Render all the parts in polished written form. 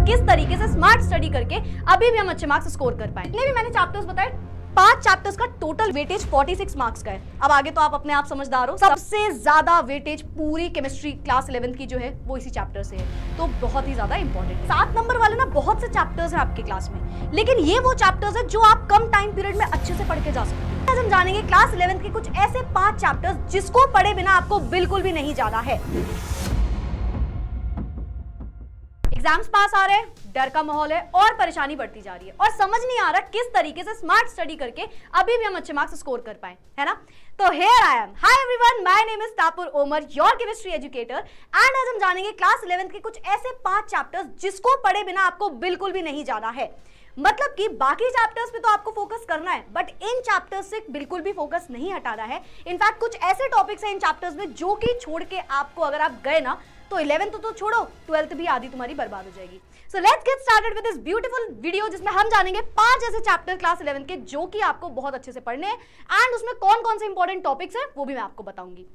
किस तरीके से स्मार्ट स्टडी करके अभी भी हम अच्छे मार्क्स स्कोर कर पाए। इतने भी मैंने चैप्टर्स बताए, 5 चैप्टर्स का टोटल वेटेज 46 मार्क्स का है। अब आगे तो आप अपने आप समझदार हो, सबसे ज्यादा वेटेज पूरी केमिस्ट्री क्लास 11th की जो है वो इसी चैप्टर से है, तो बहुत ही ज्यादा इंपॉर्टेंट है। 7 नंबर वाले ना बहुत से चैप्टर्स हैं आपके क्लास में, लेकिन ये वो चैप्टर्स है जो आप कम टाइम पीरियड में अच्छे से पढ़ के जा सकते हैं। आज हम जानेंगे क्लास 11th के कुछ ऐसे 5 चैप्टर्स जिसको पढ़े बिना आपको बिल्कुल भी नहीं जाना है। एग्जाम्स पास आ रहे हैं, डर का माहौल है और परेशानी बढ़ती जा रही है और समझ नहीं आ रहा किस तरीके से स्मार्ट स्टडी करके अभी भी हम अच्छे मार्क्स स्कोर कर पाए, है ना। तो here I am, hi everyone, my name is Tapur Omar, your chemistry educator, and आज हम जानेंगे क्लास 11th के कुछ ऐसे 5 चैप्टर्स जिसको पढ़े बिना आपको बिल्कुल भी नहीं जाना है। मतलब कि बाकी चैप्टर्स पे तो आपको फोकस करना है, बट इन चैप्टर्स से बिल्कुल भी फोकस नहीं हटाना है। इनफैक्ट कुछ ऐसे टॉपिक्स हैं इन चैप्टर्स में जो कि छोड़ के आपको अगर आप गए ना तो 11th तो छोड़ो, 12th भी आधी तुम्हारी बर्बाद हो जाएगी। So let's get started with this beautiful video जिसमें हम जानेंगे 5 ऐसे चैप्टर क्लास 11th के जो कि आपको बहुत अच्छे से पढ़ने हैं एंड उसमें कौन कौन से इंपॉर्टेंट टॉपिक्स हैं वो भी मैं आपको बताऊंगी।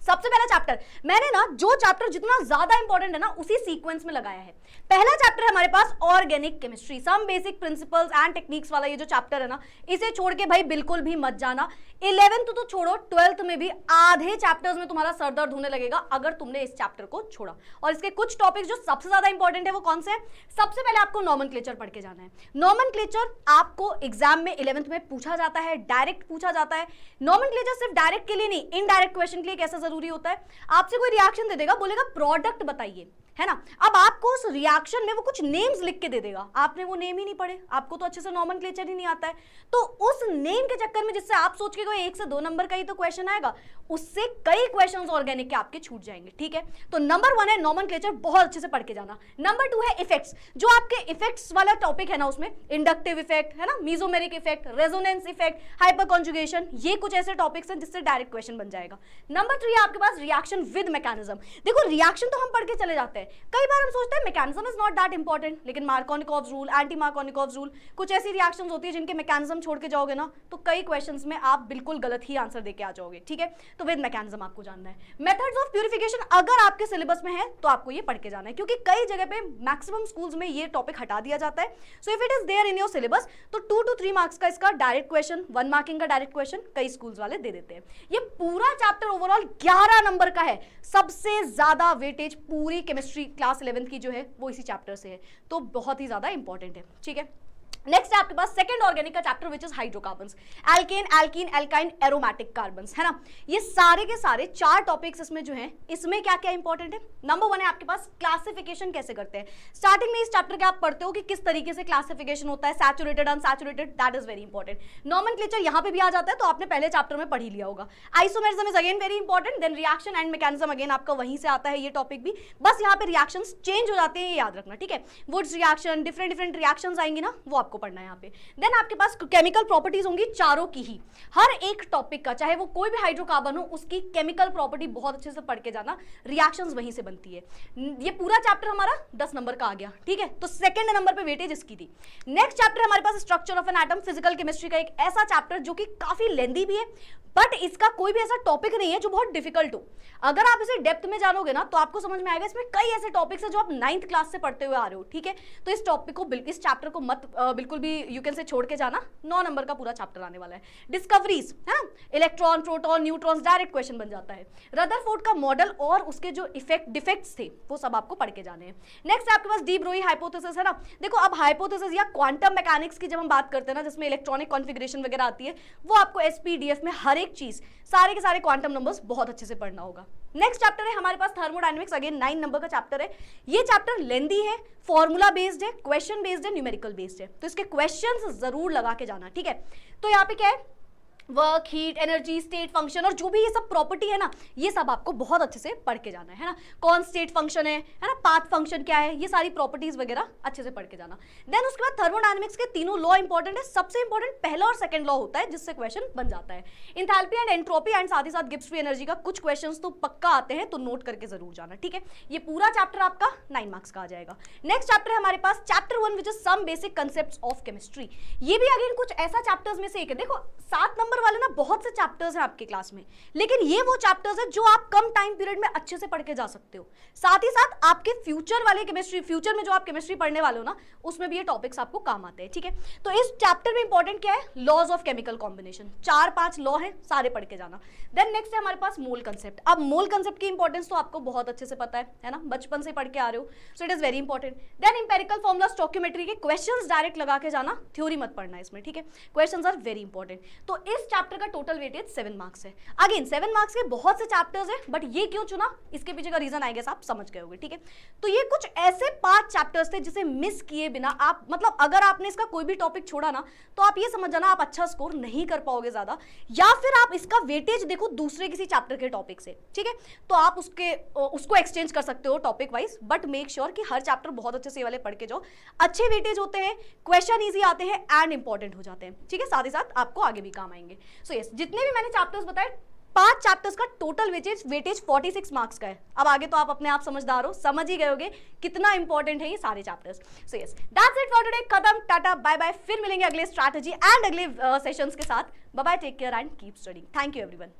सबसे पहला चैप्टर मैंने ना जो चैप्टर जितना ज्यादा इंपॉर्टेंट है ना उसी सीक्वेंस में लगाया है। पहला चैप्टर है हमारे पास organic chemistry, some basic principles and techniques वाला ये जो चैप्टर है ना, इसे छोड़ के भाई बिल्कुल भी मत जाना। 11th तो छोड़ो, 12th में भी आधे चैप्टर्स में तुम्हारा सर दर्द होने लगेगा अगर तुमने इस चैप्टर को छोड़ा। और इसके कुछ टॉपिक्स जो सबसे ज्यादा इंपॉर्टेंट है वो कौन से हैं? सबसे पहले आपको नॉमेनक्लेचर पढ़ के जाना है। नॉमेनक्लेचर आपको एग्जाम में 11th में पूछा जाता है, डायरेक्ट पूछा जाता है। नॉमेनक्लेचर सिर्फ डायरेक्ट के लिए नहीं, इनडायरेक्ट क्वेश्चन के लिए कैसा जरूरी होता है, आपसे कोई रिएक्शन दे देगा, बोलेगा प्रोडक्ट बताइए, है ना। अब आपको उस रिएक्शन में वो कुछ नेम्स लिख के दे देगा, आपने वो नेम ही नहीं पढ़े, आपको तो अच्छे से नॉमेनक्लेचर ही नहीं आता है, तो उस नेम के चक्कर में जिससे आप सोच के कोई 1 से 2 नंबर का ही तो क्वेश्चन आएगा, उससे कई क्वेश्चंस ऑर्गेनिक के आपके छूट जाएंगे, ठीक है। तो नंबर 1 है नॉमेनक्लेचर, बहुत अच्छे से पढ़ के जाना। नंबर 2 है इफेक्ट्स, जो आपके इफेक्ट्स वाला टॉपिक है ना, उसमें इंडक्टिव इफेक्ट है ना, mesomeric effect, resonance effect, hyper conjugation, ये कुछ ऐसे टॉपिक्स हैं जिससे डायरेक्ट क्वेश्चन बन जाएगा। नंबर 3 है आपके पास रिएक्शन विद मैकेनिज्म। देखो रिएक्शन तो हम पढ़ के चले जाते हैं, कई बार हम सोचते हैं mechanism is not that important, लेकिन Markovnikov's rule, anti Markovnikov's rule, कुछ ऐसी रिएक्शंस होती है जिनके मैकेनिज्म छोड़ के जाओगे ना तो कई क्वेश्चंस में आप बिल्कुल गलत ही आंसर देके आ जाओगे, ठीक है। तो विद मैकेनिज्म आपको जानना है। मेथड्स ऑफ प्यूरिफिकेशन अगर आपके सिलेबस में है तो आपको ये पढ़ के जाना है, क्योंकि कई जगह पे मैक्सिमम स्कूल्स में ये टॉपिक हटा दिया जाता है। So if it is there in your syllabus तो 2 to 3 मार्क्स का इसका डायरेक्ट क्वेश्चन, 1 मार्किंग का डायरेक्ट क्वेश्चन कई स्कूल्स वाले दे देते हैं। ये पूरा चैप्टर ओवरऑल 11 नंबर का है, सबसे ज्यादा वेटेज पूरी केमिस्ट्री क्लास 11th की जो है वो इसी चैप्टर से है, तो बहुत ही ज्यादा इंपॉर्टेंट है, ठीक है। नेक्स्ट है आपके पास सेकंड ऑर्गेनिक का chapter which is hydrocarbons, alkane, alkene, alkyne, aromatic carbons, है ना। ये सारे के सारे 4 टॉपिक्स इसमें जो हैं, इसमें क्या क्या इंपॉर्टेंट है। नंबर 1 है आपके पास क्लासिफिकेशन कैसे करते हैं। स्टार्टिंग में इस चैप्टर के आप पढ़ते हो कि किस तरीके से क्लासिफिकेशन होता है, saturated, unsaturated, that is very important. Nomenclature यहाँ पे भी आ जाता है, तो आपने पहले चैप्टर में पढ़ ही लिया होगा। Isomerism is again very important, then reaction and mechanism again आपका वहीं से आता है ये टॉपिक भी, बस यहाँ पे रिएक्शंस चेंज हो जाते हैं, ये याद रखना, ठीक है। वुड्स रिएक्शन, डिफरेंट रिएक्शंस आएंगी ना, वो आपको पढ़ना है यहाँ पे। देन आपके पास केमिकल प्रॉपर्टीज होंगी चारों की ही, हर एक टॉपिक का, चाहे वो कोई भी हाइड्रोकार्बन हो, उसकी केमिकल प्रॉपर्टी बहुत अच्छे से पढ़ के जाना, रिएक्शंस वहीं से बनती है। ये पूरा चैप्टर हमारा 10 नंबर का आ गया, ठीक है। तो सेकंड नंबर पे वेटेज इसकी थी। नेक्स्ट चैप्टर हमारे पास structure of an atom, physical chemistry का एक ऐसा चैप्टर जो कि काफी लेंथी भी है, बट इसका कोई भी ऐसा टॉपिक नहीं है जो बहुत डिफिकल्ट हो। अगर आप इसे डेप्थ में जानोगे ना तो आपको समझ में आएगा, इसमें कई ऐसे टॉपिक्स हैं जो आप 9th क्लास से पढ़ते हुए आ रहे हो, ठीक है। तो इस टॉपिक को, इस चैप्टर को मत बिल्कुल भी यू कैन से छोड़ के जाना। 9 नंबर का पूरा चैप्टर आने वाला है। डिस्कवरीज है ना, electron, proton, neutrons, direct question बन जाता है। रदरफोर्ड का मॉडल और उसके जो डिफेक्ट्स थे वो सब आपको पढ़ के जाने हैं। नेक्स्ट आपके पास डी ब्रोई हाइपोथेसिस है ना। देखो अब हाइपोथेसिस या क्वांटम मैकेनिक्स की जब हम बात करते हैं ना, जिसमें इलेक्ट्रॉनिक कॉन्फिगरेशन वगैरह आती है, वो आपको एसपीडीएफ में हर एक चीज, सारे के सारे क्वांटम नंबर्स बहुत अच्छे से पढ़ना होगा। नेक्स्ट चैप्टर है हमारे पास थर्मोडायनेमिक्स, अगेन 9 नंबर का चैप्टर है। ये चैप्टर लेंदी है, फॉर्मूला बेस्ड है, क्वेश्चन बेस्ड है, न्यूमेरिकल बेस्ड है, तो इसके क्वेश्चंस जरूर लगा के जाना, ठीक है। तो यहाँ पे क्या है, work, heat, energy, state function और जो भी ये सब प्रॉपर्टी है ना, ये सब आपको बहुत अच्छे से पढ़ के जाना है ना। कौन स्टेट फंक्शन है ना, पाथ फंक्शन क्या है, ये सारी प्रॉपर्टीज वगैरह अच्छे से पढ़ के जाना। देन उसके बाद थर्मोडायनेमिक्स के तीनों लॉ इंपॉर्टेंट है। सबसे इंपॉर्टेंट पहला और सेकंड लॉ होता है जिससे क्वेश्चन बन जाता है। इंथैल्पी एंड एंट्रोपी एंड साथ ही साथ गिब्स फ्री एनर्जी का कुछ क्वेश्चन तो पक्का आते हैं, तो नोट करके जरूर जाना, ठीक है। ये पूरा चैप्टर आपका 9 मार्क्स का आ जाएगा। नेक्स्ट चैप्टर है हमारे पास chapter 1 which is some basic concepts of chemistry. ये भी अगेन कुछ ऐसा चैप्टर्स में से एक है। देखो 7 नंबर नंबर वाले ना बहुत से चैप्टर्स हैं आपके क्लास में, लेकिन ये वो चैप्टर्स हैं जो आप कम टाइम पीरियड में अच्छे से पढ़ के जा सकते हो। साथ ही साथ आपके फ्यूचर वाले केमिस्ट्री, फ्यूचर में जो आप केमिस्ट्री पढ़ने वाले हो ना, उसमें भी ये टॉपिक्स आपको काम आते हैं, ठीक है। तो इस चैप्टर में इंपॉर्टेंट क्या है, laws of chemical combination, 4-5 law है, सारे पढ़ के जाना। देन नेक्स्ट है हमारे पास मोल कंसेप्ट। अब मोल कंसेप्ट की इंपॉर्टेंस तो आपको बहुत अच्छे से पता है ना, बचपन से पढ़ के आ रहे हो, so it is very important. Then empirical formula, stoichiometry के क्वेश्चंस डायरेक्ट लगा के जाना, थ्योरी मत पढ़ना इसमें, ठीक है। Questions are very important. तो इस चैप्टर का टोटल वेटेज 7 मार्क्स है। अगेन 7 मार्क्स के बहुत से चैप्टर्स हैं, बट ये क्यों चुना, इसके पीछे का रीजन आएगा, आप समझ गए होंगे, ठीक है। तो ये कुछ ऐसे 5 चैप्टर्स थे जिसे मिस किए बिना आप, मतलब अगर आपने इसका कोई भी टॉपिक छोड़ा ना, तो आप ये समझ जाना आप अच्छा स्कोर नहीं कर पाओगे ज्यादा, या फिर आप इसका वेटेज देखो दूसरे किसी चैप्टर के टॉपिक से, ठीक है। तो आप उसको एक्सचेंज कर सकते हो topic wise, but make sure कि हर चैप्टर बहुत अच्छे से वाले पढ़ के जाओ। अच्छे वेटेज होते हैं, क्वेश्चन इजी आते हैं एंड इंपॉर्टेंट हो जाते हैं, ठीक है। साथ ही साथ आपको आगे भी काम आएंगे। सो यस, जितने भी मैंने चैप्टर्स बताए, 5 चैप्टर्स का टोटल वेटेज 46 मार्क्स का है। अब आगे तो आप अपने आप समझदार हो, समझ ही गए होगे कितना इंपॉर्टेंट है ये सारे chapters. So yes, that's it for today, खत्म, टाटा बाय बाय। फिर मिलेंगे अगले स्ट्रैटेजी एंड अगले सेशंस के साथ। Bye bye, take care and keep studying. Thank you everyone.